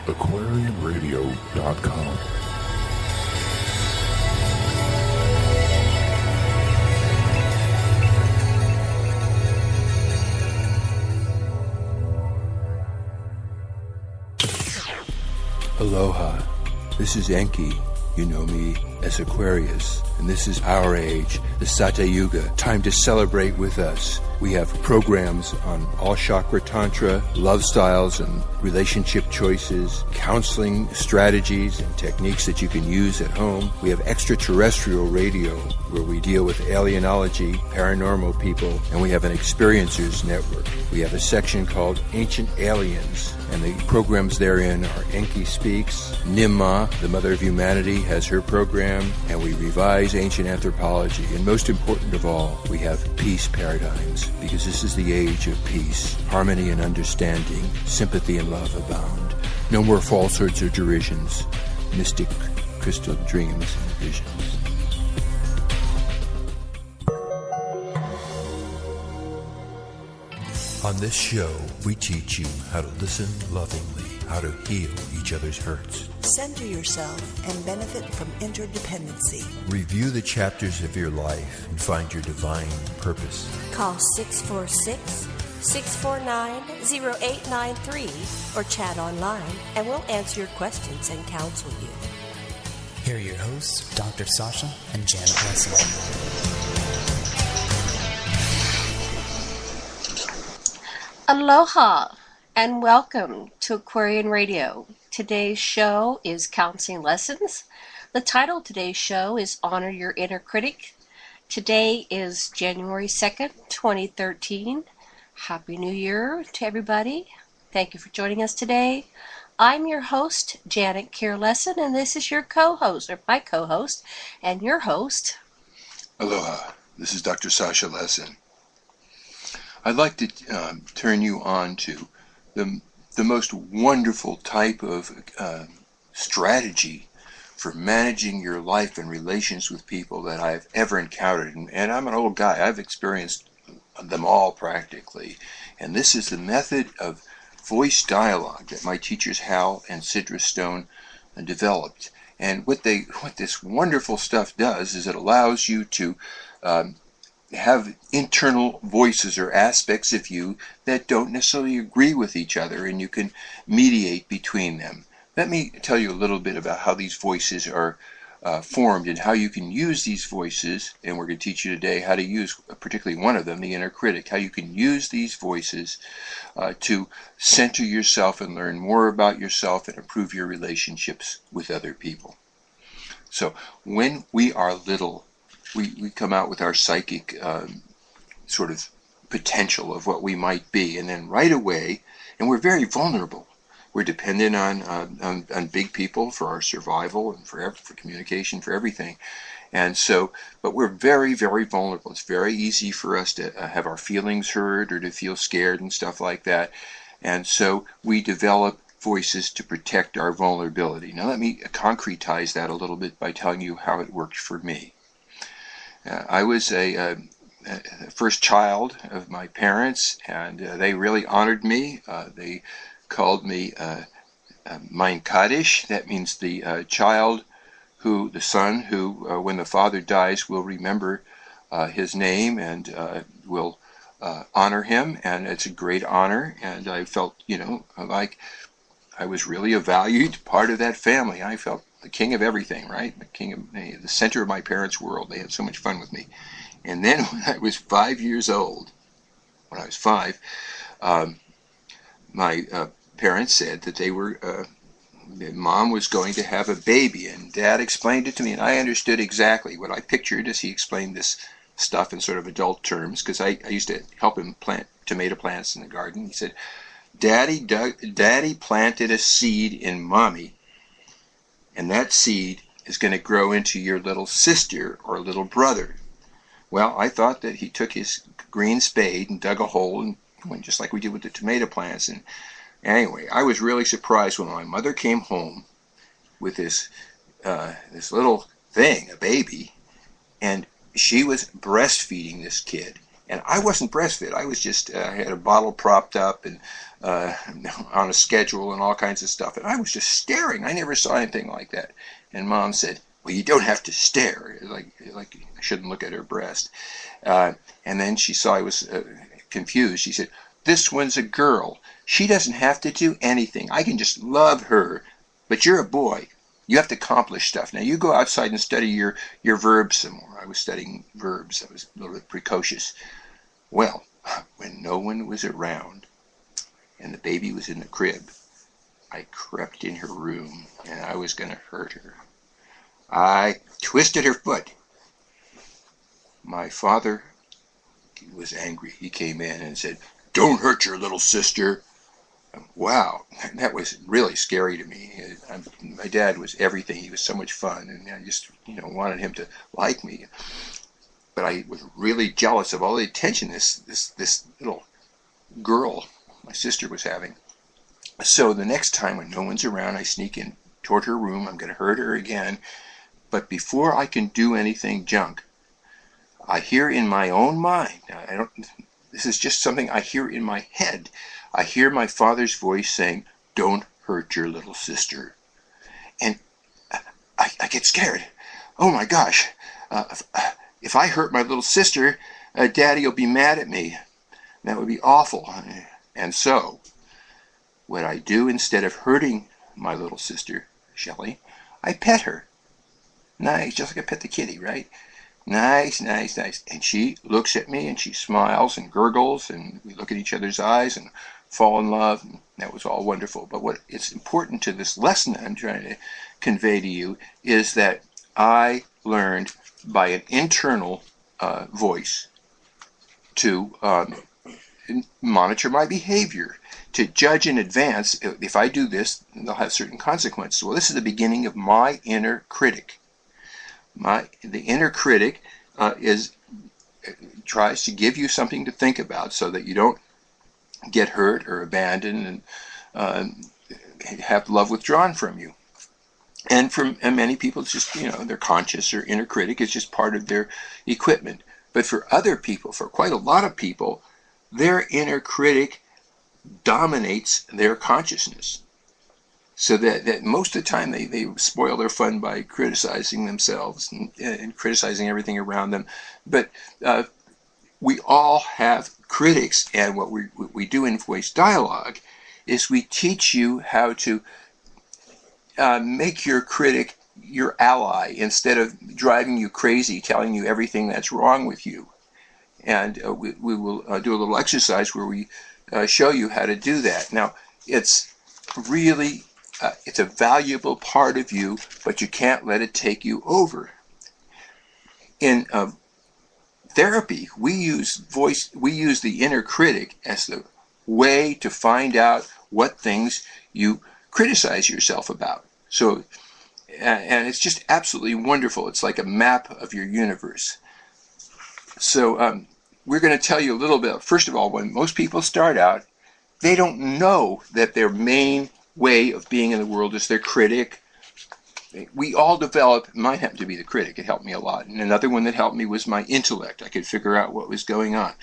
aquariumradio.com. Aloha, this is Enki. You know me as Aquarius, and this is our age, the Sata Yuga, time to celebrate with us. We have programs on all chakra tantra, love styles and relationship choices, counseling strategies and techniques that you can use at home. We have extraterrestrial radio where we deal with alienology, paranormal people, and we have an experiencers network. We have a section called Ancient Aliens, and the programs therein are Enki Speaks, Nimma, the Mother of Humanity, has her program, and we revise ancient anthropology. And most important of all, we have peace paradigms, because this is the age of peace, harmony and understanding, sympathy and love abound. No more falsehoods or derisions, mystic crystal dreams and visions. On this show, we teach you how to listen lovingly, how to heal each other's hurts. Center yourself and benefit from interdependency. Review the chapters of your life and find your divine purpose. Call 646-649-0893 or chat online and we'll answer your questions and counsel you. Here are your hosts, Dr. Sasha and Janet Leslie. Aloha and welcome to Aquarian Radio. Today's show is Counseling Lessons. The title of today's show is Honor Your Inner Critic. Today is January 2nd, 2013. Happy New Year to everybody. Thank you for joining us today. I'm your host, Janet Leslie, and this is your co-host, or my co-host, and your host. Aloha, this is Dr. Sasha Leslie. I'd like to turn you on to the most wonderful type of strategy for managing your life and relations with people that I've ever encountered. And I'm an old guy. I've experienced them all practically. And this is the method of voice dialogue that my teachers Hal and Sidra Stone developed. And what this wonderful stuff does is it allows you to have internal voices or aspects of you that don't necessarily agree with each other, and you can mediate between them. Let me tell you a little bit about how these voices are formed and how you can use these voices, and we're going to teach you today how to use particularly one of them, the inner critic, how you can use these voices to center yourself and learn more about yourself and improve your relationships with other people. So when we are little, we come out with our psychic sort of potential of what we might be, and then right away, and we're very vulnerable. We're dependent on big people for our survival and for communication, for everything. And so, but we're very, very vulnerable. It's very easy for us to have our feelings heard or to feel scared and stuff like that. And so we develop voices to protect our vulnerability. Now let me concretize that a little bit by telling you how it worked for me. I was a first child of my parents, and they really honored me. They called me Mein Kaddish. That means the the son who, when the father dies, will remember his name and will honor him. And it's a great honor. And I felt, like I was really a valued part of that family. I felt the king of everything, right? The king of the center of my parents' world. They had so much fun with me. And then when I was 5 years old, my parents said that that Mom was going to have a baby, and Dad explained it to me, and I understood exactly what I pictured as he explained this stuff in sort of adult terms, because I used to help him plant tomato plants in the garden. He said, Daddy planted a seed in Mommy, and that seed is going to grow into your little sister or little brother. Well, I thought that he took his green spade and dug a hole and went just like we did with the tomato plants. And anyway, I was really surprised when my mother came home with this little thing, a baby, and she was breastfeeding this kid. And I wasn't breastfed. I was just I had a bottle propped up and on a schedule and all kinds of stuff. And I was just staring. I never saw anything like that. And Mom said, "Well, you don't have to stare. Like I shouldn't look at her breast." And then she saw I was confused. She said, "This one's a girl. She doesn't have to do anything. I can just love her. But you're a boy. You have to accomplish stuff. Now you go outside and study your verbs some more." I was studying verbs. I was a little bit precocious. Well, when no one was around and the baby was in the crib, I crept in her room and I was going to hurt her. I twisted her foot. My father was angry. He came in and said, "Don't hurt your little sister." Wow, that was really scary to me. My dad was everything. He was so much fun, and I just, wanted him to like me. But I was really jealous of all the attention this little girl, my sister, was having. So the next time when no one's around, I sneak in toward her room. I'm going to hurt her again. But before I can do anything junk, I hear in my own mind. Now, this is just something I hear in my head. I hear my father's voice saying, "Don't hurt your little sister." And I get scared. Oh my gosh. If I hurt my little sister, Daddy will be mad at me. That would be awful. And so, what I do instead of hurting my little sister, Shelley, I pet her. Nice, just like I pet the kitty, right? Nice, nice, nice. And she looks at me and she smiles and gurgles, and we look at each other's eyes and fall in love. And that was all wonderful. But what is important to this lesson I'm trying to convey to you is that I learned by an internal voice to monitor my behavior, to judge in advance. If I do this, they'll have certain consequences. Well, this is the beginning of my inner critic. The inner critic tries to give you something to think about so that you don't get hurt or abandoned and have love withdrawn from you. And for many people, it's just, their conscious or inner critic is just part of their equipment. But for other people, for quite a lot of people, their inner critic dominates their consciousness. So that most of the time they spoil their fun by criticizing themselves and criticizing everything around them. But we all have critics, and what we do in voice dialogue is we teach you how to make your critic your ally instead of driving you crazy, telling you everything that's wrong with you. And we will do a little exercise where we show you how to do that. Now, it's really it's a valuable part of you, but you can't let it take you over. In therapy, we use the inner critic as the way to find out what things you criticize yourself about. So, and it's just absolutely wonderful. It's like a map of your universe. So we're going to tell you a little bit. First of all, when most people start out, they don't know that their main way of being in the world is their critic. We all develop. Mine happened to be the critic. It helped me a lot. And another one that helped me was my intellect. I could figure out what was going on.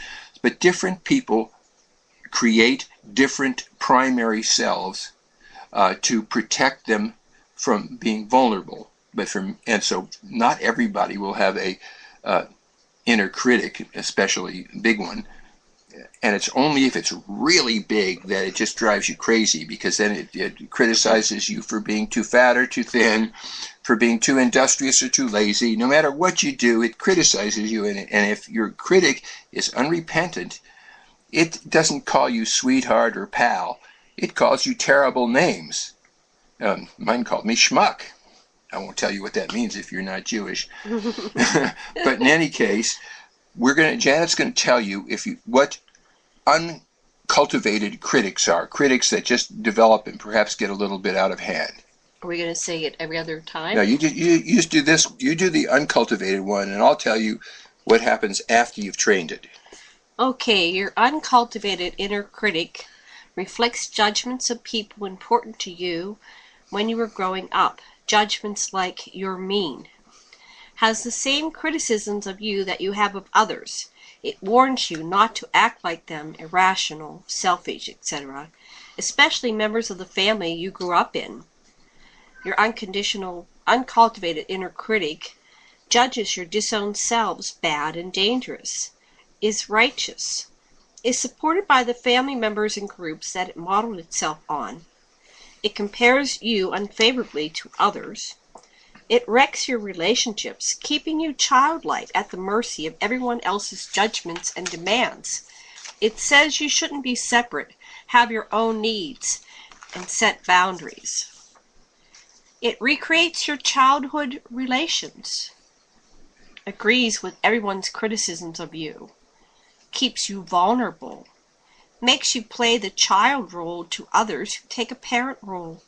But different people create different primary selves to protect them from being vulnerable. And so not everybody will have a inner critic, especially a big one. And it's only if it's really big that it just drives you crazy, because then it criticizes you for being too fat or too thin, for being too industrious or too lazy. No matter what you do, it criticizes you. And if your critic is unrepentant, it doesn't call you sweetheart or pal. It calls you terrible names. Mine called me schmuck. I won't tell you what that means if you're not Jewish. But in any case, Janet's going to tell you what uncultivated critics are. Critics that just develop and perhaps get a little bit out of hand. Are we going to say it every other time? No, you just do this. You do the uncultivated one, and I'll tell you what happens after you've trained it. Okay, your uncultivated inner critic reflects judgments of people important to you when you were growing up. Judgments like "you're mean." Has the same criticisms of you that you have of others. It warns you not to act like them, irrational, selfish, etc., especially members of the family you grew up in. Your uncultivated inner critic judges your disowned selves bad and dangerous, is righteous, is supported by the family members and groups that it modeled itself on. It compares you unfavorably to others. It wrecks your relationships, keeping you childlike at the mercy of everyone else's judgments and demands. It says you shouldn't be separate, have your own needs, and set boundaries. It recreates your childhood relations, agrees with everyone's criticisms of you, keeps you vulnerable, makes you play the child role to others who take a parent role,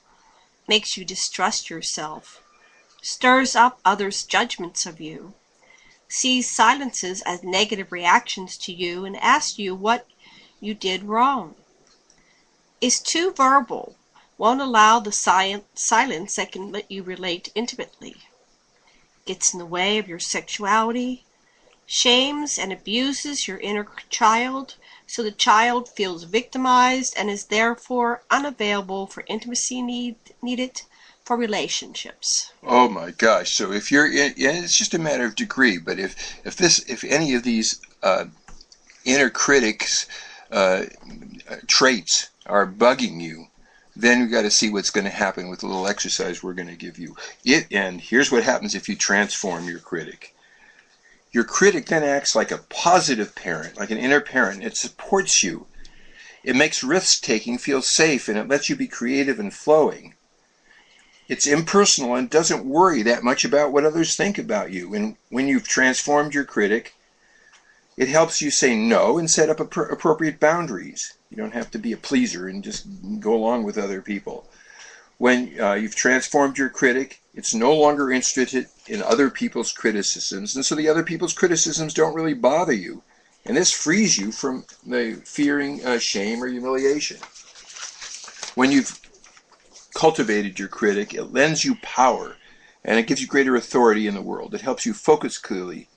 makes you distrust yourself, stirs up others' judgments of you, sees silences as negative reactions to you and asks you what you did wrong, is too verbal, won't allow the silence that can let you relate intimately, gets in the way of your sexuality, shames and abuses your inner child so the child feels victimized and is therefore unavailable for intimacy needed for relationships. Oh my gosh! So if you're, it's just a matter of degree. But if any of these inner critics traits are bugging you, then we've got to see what's going to happen with a little exercise we're going to give you. And here's what happens if you transform your critic. Your critic then acts like a positive parent, like an inner parent. It supports you. It makes risk-taking feel safe, and it lets you be creative and flowing. It's impersonal and doesn't worry that much about what others think about you. And when you've transformed your critic, it helps you say no and set up appropriate boundaries. You don't have to be a pleaser and just go along with other people. When you've transformed your critic, it's no longer interested in other people's criticisms, and so the other people's criticisms don't really bother you. And this frees you from the fearing shame or humiliation. When you've cultivated your critic, it lends you power, and it gives you greater authority in the world. It helps you focus clearly.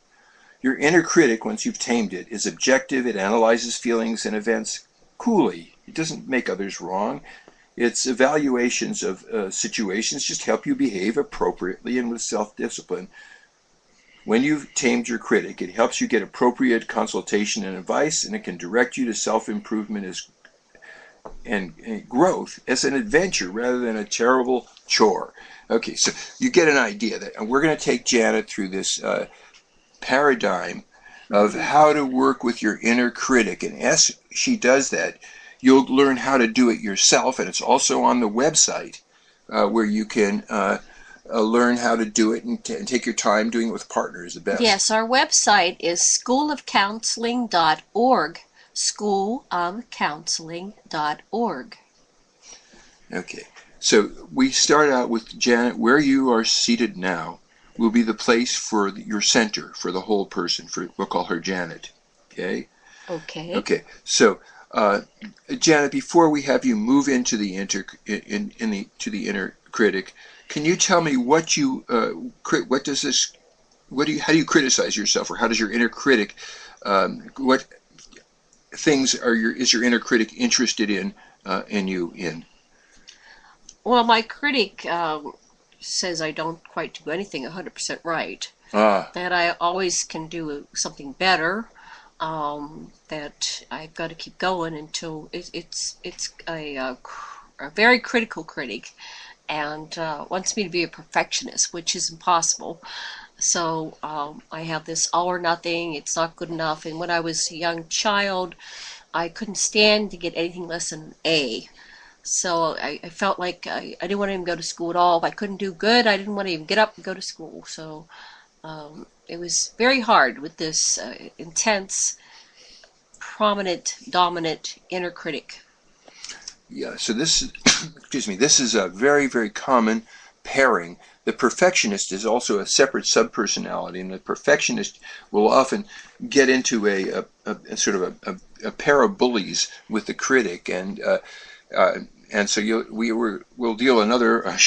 Your inner critic, once you've tamed it, is objective. It analyzes feelings and events coolly. It doesn't make others wrong. Its evaluations of situations just help you behave appropriately and with self-discipline. When you've tamed your critic, it helps you get appropriate consultation and advice, and it can direct you to self-improvement and growth as an adventure rather than a terrible chore. Okay, so you get an idea that, and we're going to take Janet through this paradigm of how to work with your inner critic, and as she does that, you'll learn how to do it yourself, and it's also on the website where you can learn how to do it and take your time doing it with partners the best. Yes, our website is schoolofcounseling.org, schoolofcounseling.org. Okay, so we start out with Janet. Where you are seated now will be the place for your center, for the whole person. We'll call her Janet. Okay? Okay. Okay, so Janet, before we have you move into the inner critic, can you tell me how do you criticize yourself, or how does your inner critic, what things is your inner critic interested in you in? Well, my critic says I don't quite do anything 100% right. That I always can do something better. That I've got to keep going until it's a very critical critic, and wants me to be a perfectionist, which is impossible. So I have this all or nothing. It's not good enough. And when I was a young child, I couldn't stand to get anything less than an A. So I felt like I didn't want to even go to school at all. If I couldn't do good, I didn't want to even get up and go to school. So it was very hard with this intense, prominent, dominant inner critic. Yeah, so this is, this is a very, very common pairing. The perfectionist is also a separate subpersonality, and the perfectionist will often get into a a pair of bullies with the critic, and so we'll deal another